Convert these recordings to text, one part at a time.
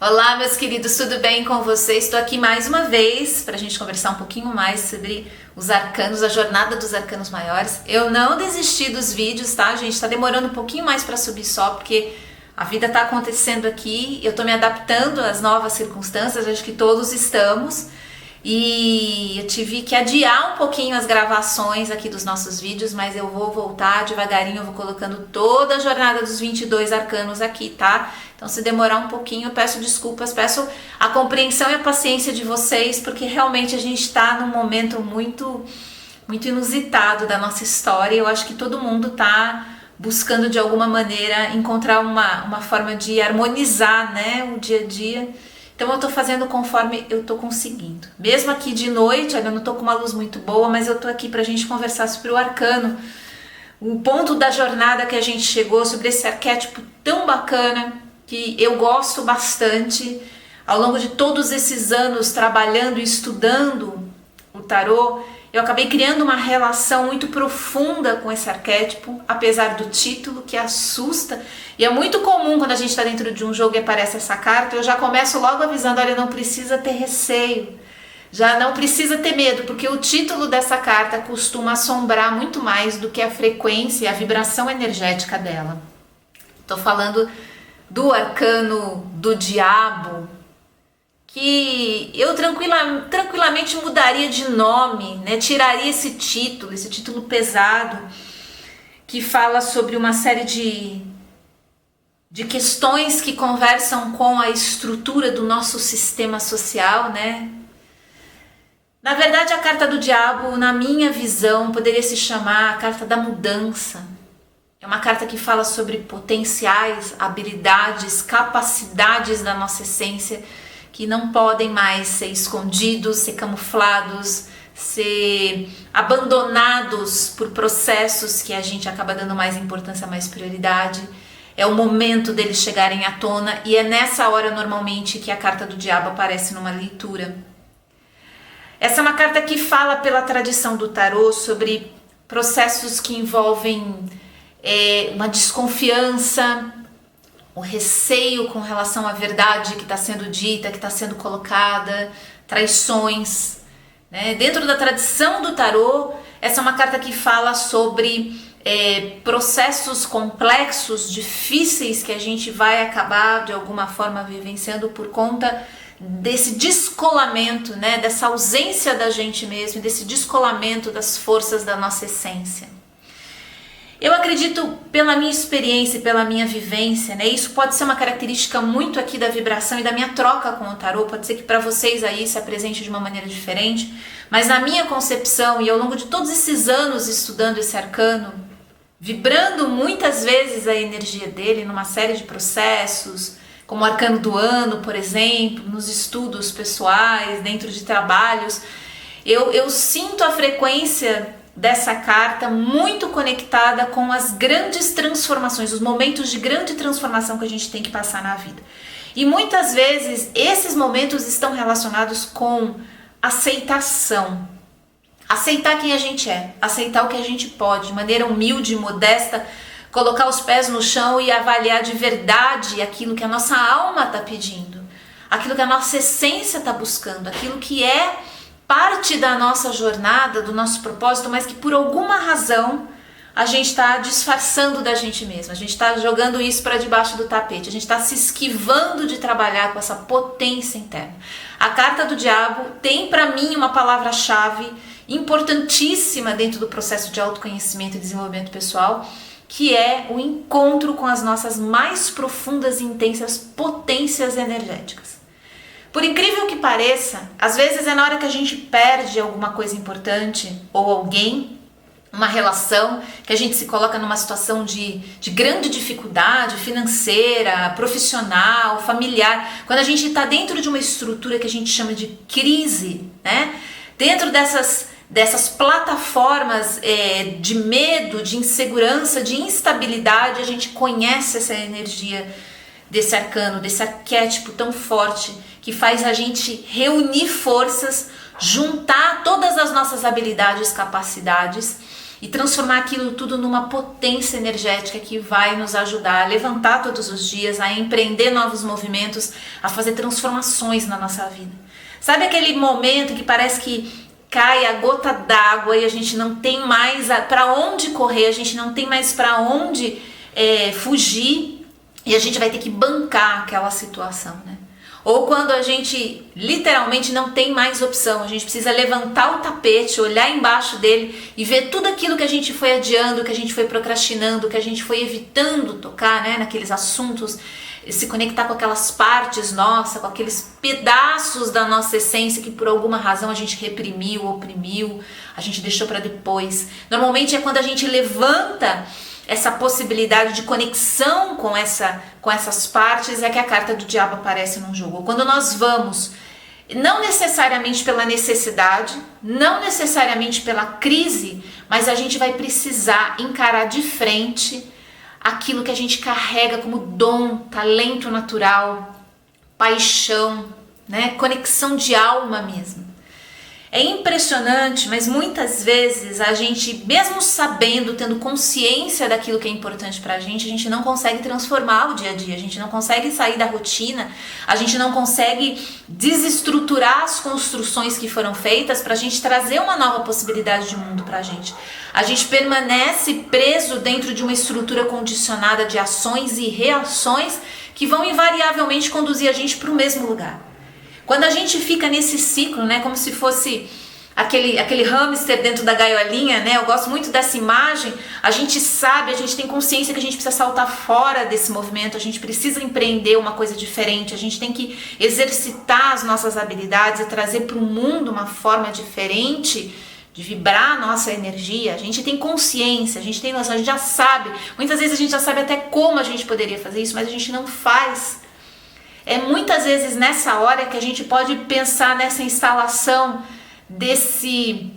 Olá, meus queridos, tudo bem com vocês? Estou aqui mais uma vez para a gente conversar um pouquinho mais sobre os arcanos, a jornada dos arcanos maiores. Eu não desisti dos vídeos, tá, gente? Está demorando um pouquinho mais para subir só, porque a vida está acontecendo aqui, eu estou me adaptando às novas circunstâncias, acho que todos estamos. E eu tive que adiar um pouquinho as gravações aqui dos nossos vídeos, mas eu vou voltar devagarinho, eu vou colocando toda a jornada dos 22 arcanos aqui, tá? Então se demorar um pouquinho, eu peço desculpas, peço a compreensão e a paciência de vocês, porque realmente a gente está num momento muito inusitado da nossa história. Eu acho que todo mundo está buscando de alguma maneira encontrar uma forma de harmonizar, né, o dia a dia. Então eu tô fazendo conforme eu tô conseguindo. Mesmo aqui de noite, eu não tô com uma luz muito boa, mas eu tô aqui pra gente conversar sobre o arcano, o ponto da jornada que a gente chegou, sobre esse arquétipo tão bacana, que eu gosto bastante. Ao longo de todos esses anos trabalhando e estudando o tarô, eu acabei criando uma relação muito profunda com esse arquétipo, apesar do título que assusta. E é muito comum quando a gente está dentro de um jogo e aparece essa carta, eu já começo logo avisando, olha, não precisa ter receio, já não precisa ter medo, porque o título dessa carta costuma assombrar muito mais do que a frequência e a vibração energética dela. Estou falando do arcano do diabo, que eu tranquilamente mudaria de nome, né? Tiraria esse título pesado, que fala sobre uma série de questões que conversam com a estrutura do nosso sistema social, né? Na verdade, a carta do diabo, na minha visão, poderia se chamar a carta da mudança. É uma carta que fala sobre potenciais, habilidades, capacidades da nossa essência, que não podem mais ser escondidos, ser camuflados, ser abandonados por processos que a gente acaba dando mais importância, mais prioridade. É o momento deles chegarem à tona, e é nessa hora normalmente que a carta do diabo aparece numa leitura. Essa é uma carta que fala pela tradição do tarô sobre processos que envolvem uma desconfiança, o receio com relação à verdade que está sendo dita, que está sendo colocada, traições, né? Dentro da tradição do tarô, essa é uma carta que fala sobre processos complexos, difíceis, que a gente vai acabar de alguma forma vivenciando por conta desse descolamento, né? Dessa ausência da gente mesmo, desse descolamento das forças da nossa essência. Eu acredito, pela minha experiência, pela minha vivência, né? Isso pode ser uma característica muito aqui da vibração e da minha troca com o tarô. Pode ser que para vocês aí se apresente de uma maneira diferente, mas na minha concepção e ao longo de todos esses anos estudando esse arcano, vibrando muitas vezes a energia dele numa série de processos, como o arcano do ano, por exemplo, nos estudos pessoais, dentro de trabalhos, eu sinto a frequência dessa carta muito conectada com as grandes transformações, os momentos de grande transformação que a gente tem que passar na vida. E muitas vezes esses momentos estão relacionados com aceitação. Aceitar quem a gente é, aceitar o que a gente pode, de maneira humilde e modesta, colocar os pés no chão e avaliar de verdade aquilo que a nossa alma está pedindo, aquilo que a nossa essência está buscando, aquilo que é parte da nossa jornada, do nosso propósito, mas que por alguma razão a gente está disfarçando da gente mesma, a gente está jogando isso para debaixo do tapete, a gente está se esquivando de trabalhar com essa potência interna. A carta do diabo tem para mim uma palavra-chave importantíssima dentro do processo de autoconhecimento e desenvolvimento pessoal, que é o encontro com as nossas mais profundas e intensas potências energéticas. Por incrível que pareça, às vezes é na hora que a gente perde alguma coisa importante ou alguém, uma relação, que a gente se coloca numa situação de grande dificuldade financeira, profissional, familiar, quando a gente está dentro de uma estrutura que a gente chama de crise, né? Dentro dessas plataformas de medo, de insegurança, de instabilidade, a gente conhece essa energia desse arcano, desse arquétipo tão forte, que faz a gente reunir forças, juntar todas as nossas habilidades, capacidades e transformar aquilo tudo numa potência energética que vai nos ajudar a levantar todos os dias, a empreender novos movimentos, a fazer transformações na nossa vida. Sabe aquele momento que parece que cai a gota d'água e a gente não tem mais para onde correr, a gente não tem mais para onde fugir e a gente vai ter que bancar aquela situação, né? Ou quando a gente literalmente não tem mais opção, a gente precisa levantar o tapete, olhar embaixo dele e ver tudo aquilo que a gente foi adiando, que a gente foi procrastinando, que a gente foi evitando tocar, né, naqueles assuntos, se conectar com aquelas partes nossas, com aqueles pedaços da nossa essência que por alguma razão a gente reprimiu, oprimiu, a gente deixou para depois. Normalmente é quando a gente levanta essa possibilidade de conexão com essas partes é que a carta do diabo aparece num jogo. Quando nós vamos, não necessariamente pela necessidade, não necessariamente pela crise, mas a gente vai precisar encarar de frente aquilo que a gente carrega como dom, talento natural, paixão, né? Conexão de alma mesmo. É impressionante, mas muitas vezes a gente, mesmo sabendo, tendo consciência daquilo que é importante pra gente, a gente não consegue transformar o dia a dia, a gente não consegue sair da rotina, a gente não consegue desestruturar as construções que foram feitas pra gente trazer uma nova possibilidade de mundo pra gente. A gente permanece preso dentro de uma estrutura condicionada de ações e reações que vão invariavelmente conduzir a gente para o mesmo lugar. Quando a gente fica nesse ciclo, né, como se fosse aquele hamster dentro da gaiolinha, né, eu gosto muito dessa imagem, a gente sabe, a gente tem consciência que a gente precisa saltar fora desse movimento, a gente precisa empreender uma coisa diferente, a gente tem que exercitar as nossas habilidades e trazer para o mundo uma forma diferente de vibrar a nossa energia. A gente tem consciência, a gente tem noção, a gente já sabe, muitas vezes a gente já sabe até como a gente poderia fazer isso, mas a gente não faz. É muitas vezes nessa hora que a gente pode pensar nessa instalação desse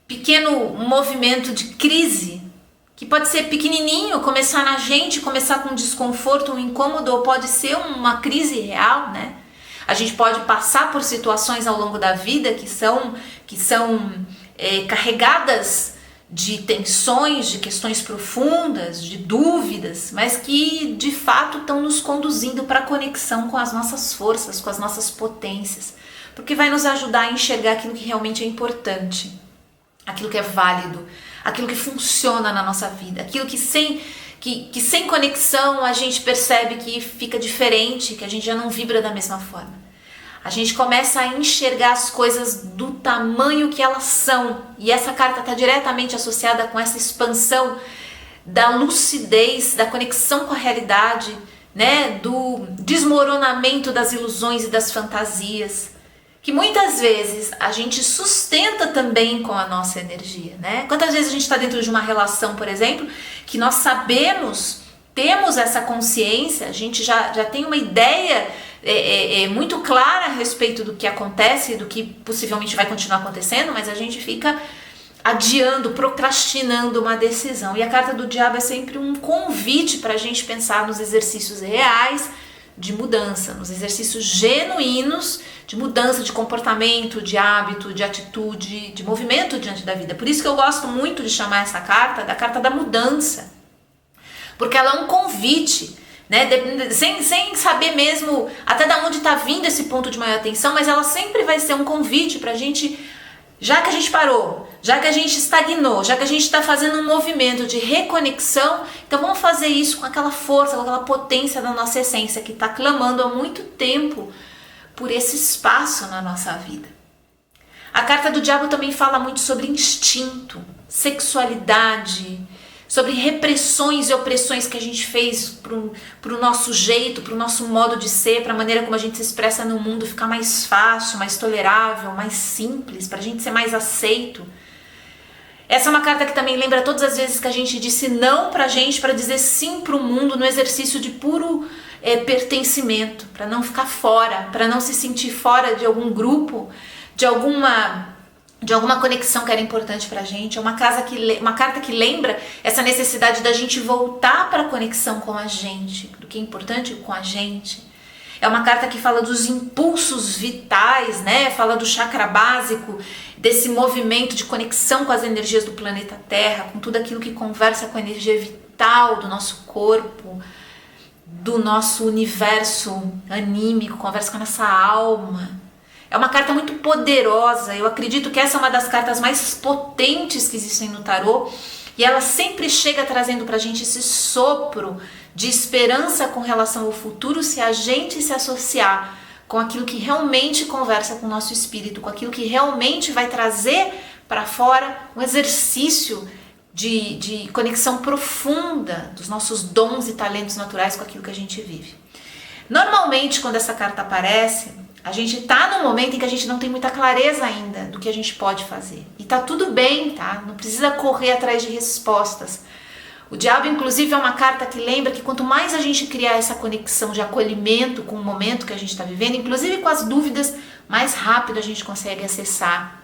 pequeno movimento de crise, que pode ser pequenininho, começar na gente, começar com desconforto, um incômodo, ou pode ser uma crise real, né? A gente pode passar por situações ao longo da vida que são carregadas de tensões, de questões profundas, de dúvidas, mas que de fato estão nos conduzindo para a conexão com as nossas forças, com as nossas potências, porque vai nos ajudar a enxergar aquilo que realmente é importante, aquilo que é válido, aquilo que funciona na nossa vida, aquilo que sem conexão a gente percebe que fica diferente, que a gente já não vibra da mesma forma. A gente começa a enxergar as coisas do tamanho que elas são. E essa carta está diretamente associada com essa expansão da lucidez, da conexão com a realidade, né? Do desmoronamento das ilusões e das fantasias, que muitas vezes a gente sustenta também com a nossa energia, né? Quantas vezes a gente está dentro de uma relação, por exemplo, que nós sabemos, temos essa consciência, a gente já tem uma ideia muito clara a respeito do que acontece e do que possivelmente vai continuar acontecendo, mas a gente fica adiando, procrastinando uma decisão. E a carta do diabo é sempre um convite para a gente pensar nos exercícios reais de mudança, nos exercícios genuínos de mudança de comportamento, de hábito, de atitude, de movimento diante da vida. Por isso que eu gosto muito de chamar essa carta da carta da mudança, porque ela é um convite, né? Sem saber mesmo até de onde está vindo esse ponto de maior atenção, mas ela sempre vai ser um convite para a gente, já que a gente parou, já que a gente estagnou, já que a gente está fazendo um movimento de reconexão, então vamos fazer isso com aquela força, com aquela potência da nossa essência que está clamando há muito tempo por esse espaço na nossa vida. A carta do diabo também fala muito sobre instinto, sexualidade, sobre repressões e opressões que a gente fez para o nosso jeito, para o nosso modo de ser, para a maneira como a gente se expressa no mundo ficar mais fácil, mais tolerável, mais simples, para a gente ser mais aceito. Essa é uma carta que também lembra todas as vezes que a gente disse não pra gente, para dizer sim pro mundo no exercício de puro pertencimimento, para não ficar fora, para não se sentir fora de algum grupo, de alguma conexão que era importante pra gente. É uma carta que lembra essa necessidade da gente voltar para a conexão com a gente, do que é importante com a gente. É uma carta que fala dos impulsos vitais, né? Fala do chakra básico, desse movimento de conexão com as energias do planeta Terra, com tudo aquilo que conversa com a energia vital do nosso corpo, do nosso universo anímico, conversa com a nossa alma. É uma carta muito poderosa, eu acredito que essa é uma das cartas mais potentes que existem no tarô, e ela sempre chega trazendo pra gente esse sopro de esperança com relação ao futuro se a gente se associar com aquilo que realmente conversa com o nosso espírito, com aquilo que realmente vai trazer para fora um exercício de conexão profunda dos nossos dons e talentos naturais com aquilo que a gente vive. Normalmente, quando essa carta aparece, a gente tá num momento em que a gente não tem muita clareza ainda do que a gente pode fazer. E tá tudo bem, tá? Não precisa correr atrás de respostas. O diabo, inclusive, é uma carta que lembra que quanto mais a gente criar essa conexão de acolhimento com o momento que a gente está vivendo, inclusive com as dúvidas, mais rápido a gente consegue acessar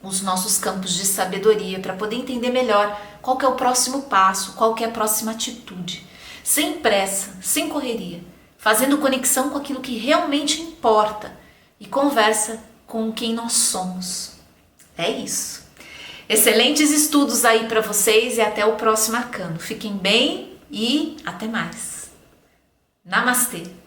os nossos campos de sabedoria para poder entender melhor qual que é o próximo passo, qual que é a próxima atitude. Sem pressa, sem correria, fazendo conexão com aquilo que realmente importa e conversa com quem nós somos. É isso. Excelentes estudos aí para vocês e até o próximo arcano. Fiquem bem e até mais. Namastê!